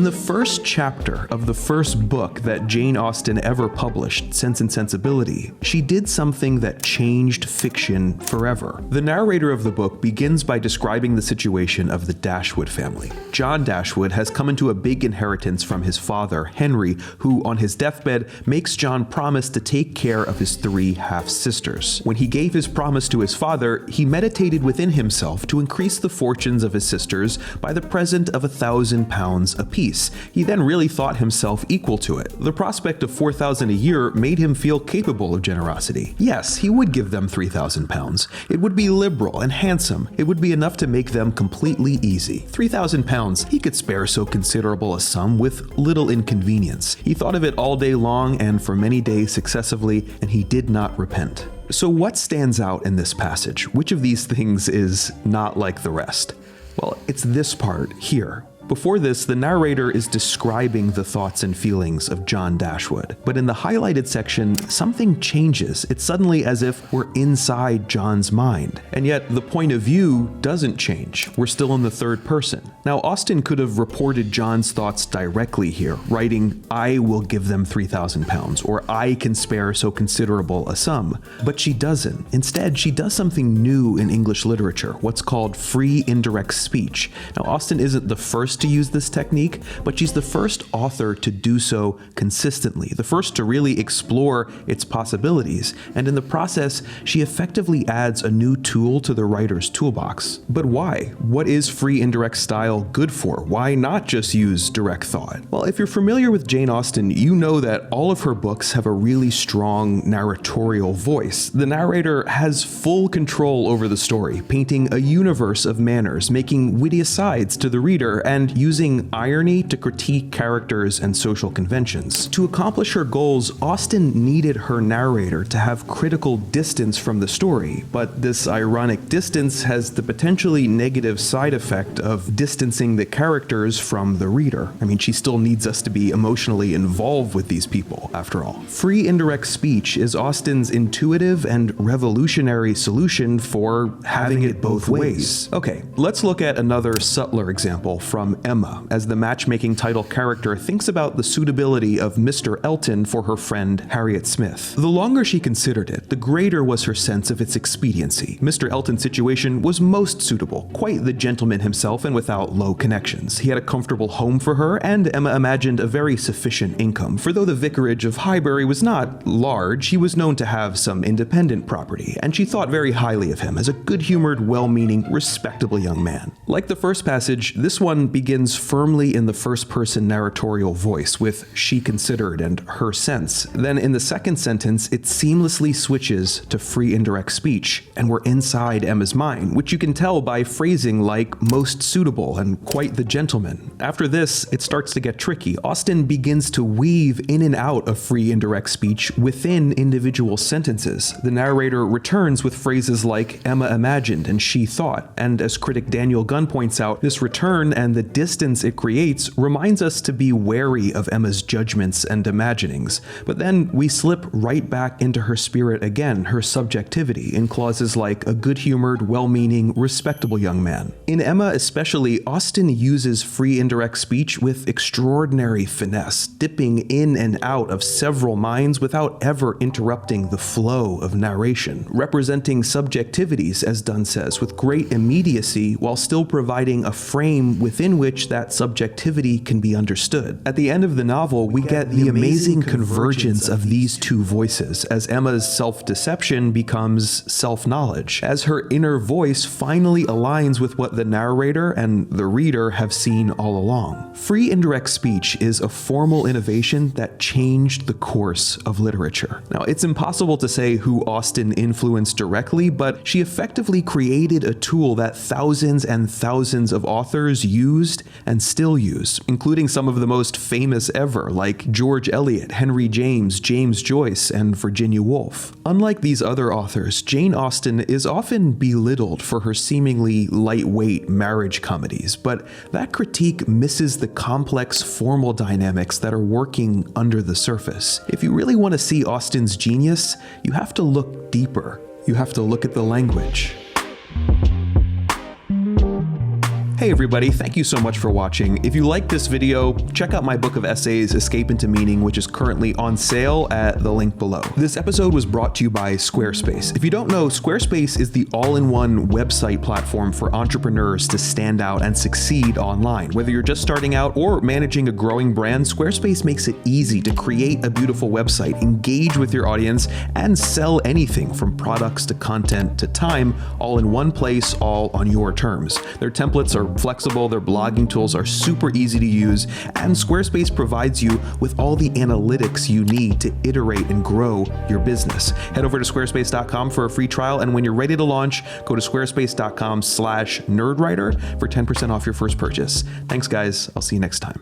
In the first chapter of the first book that Jane Austen ever published, Sense and Sensibility, she did something that changed fiction forever. The narrator of the book begins by describing the situation of the Dashwood family. John Dashwood has come into a big inheritance from his father, Henry, who on his deathbed makes John promise to take care of his 3 half-sisters. When he gave his promise to his father, he meditated within himself to increase the fortunes of his sisters by the present of £1,000 apiece. He then really thought himself equal to it. The prospect of £4,000 a year made him feel capable of generosity. Yes, he would give them £3,000. It would be liberal and handsome. It would be enough to make them completely easy. £3,000, he could spare so considerable a sum with little inconvenience. He thought of it all day long and for many days successively, and he did not repent. So what stands out in this passage? Which of these things is not like the rest? Well, it's this part here. Before this, the narrator is describing the thoughts and feelings of John Dashwood, but in the highlighted section, something changes. It's suddenly as if we're inside John's mind, and yet the point of view doesn't change. We're still in the third person. Now, Austen could have reported John's thoughts directly here, writing, "I will give them £3,000," or "I can spare so considerable a sum," but she doesn't. Instead, she does something new in English literature, what's called free indirect speech. Now, Austen isn't the first to use this technique, but she's the first author to do so consistently, the first to really explore its possibilities, and in the process, she effectively adds a new tool to the writer's toolbox. But why? What is free indirect style good for? Why not just use direct thought? Well, if you're familiar with Jane Austen, you know that all of her books have a really strong narratorial voice. The narrator has full control over the story, painting a universe of manners, making witty asides to the reader, and using irony to critique characters and social conventions. To accomplish her goals, Austen needed her narrator to have critical distance from the story, but this ironic distance has the potentially negative side effect of distancing the characters from the reader. I mean, she still needs us to be emotionally involved with these people, after all. Free indirect speech is Austen's intuitive and revolutionary solution for having it both ways. Okay, let's look at another subtler example from Emma, as the matchmaking title character thinks about the suitability of Mr. Elton for her friend Harriet Smith. The longer she considered it, the greater was her sense of its expediency. Mr. Elton's situation was most suitable, quite the gentleman himself and without low connections. He had a comfortable home for her, and Emma imagined a very sufficient income, for though the vicarage of Highbury was not large, he was known to have some independent property, and she thought very highly of him as a good-humored, well-meaning, respectable young man. Like the first passage, this one begins firmly in the first-person narratorial voice with "she considered" and "her sense." Then in the second sentence, it seamlessly switches to free indirect speech, and we're inside Emma's mind, which you can tell by phrasing like "most suitable" and "quite the gentleman." After this, it starts to get tricky. Austen begins to weave in and out of free indirect speech within individual sentences. The narrator returns with phrases like "Emma imagined" and "she thought," and as critic Daniel Gunn points out, this return and the distance it creates reminds us to be wary of Emma's judgments and imaginings. But then we slip right back into her spirit again, her subjectivity, in clauses like "a good-humored, well-meaning, respectable young man." In Emma especially, Austen uses free indirect speech with extraordinary finesse, dipping in and out of several minds without ever interrupting the flow of narration, representing subjectivities, as Dunn says, with great immediacy while still providing a frame within which that subjectivity can be understood. At the end of the novel, we get the amazing convergence of these two voices as Emma's self-deception becomes self-knowledge, as her inner voice finally aligns with what the narrator and the reader have seen all along. Free indirect speech is a formal innovation that changed the course of literature. Now, it's impossible to say who Austen influenced directly, but she effectively created a tool that thousands and thousands of authors used and still use, including some of the most famous ever, like George Eliot, Henry James, James Joyce, and Virginia Woolf. Unlike these other authors, Jane Austen is often belittled for her seemingly lightweight marriage comedies, but that critique misses the complex formal dynamics that are working under the surface. If you really want to see Austen's genius, you have to look deeper. You have to look at the language. Hey everybody, thank you so much for watching. If you like this video, check out my book of essays, Escape into Meaning, which is currently on sale at the link below. This episode was brought to you by Squarespace. If you don't know, Squarespace is the all-in-one website platform for entrepreneurs to stand out and succeed online. Whether you're just starting out or managing a growing brand, Squarespace makes it easy to create a beautiful website, engage with your audience, and sell anything from products to content to time, all in one place, all on your terms. Their templates are flexible, their blogging tools are super easy to use, and Squarespace provides you with all the analytics you need to iterate and grow your business. Head over to squarespace.com for a free trial, and when you're ready to launch, go to squarespace.com/nerdwriter for 10% off your first purchase. Thanks guys, I'll see you next time.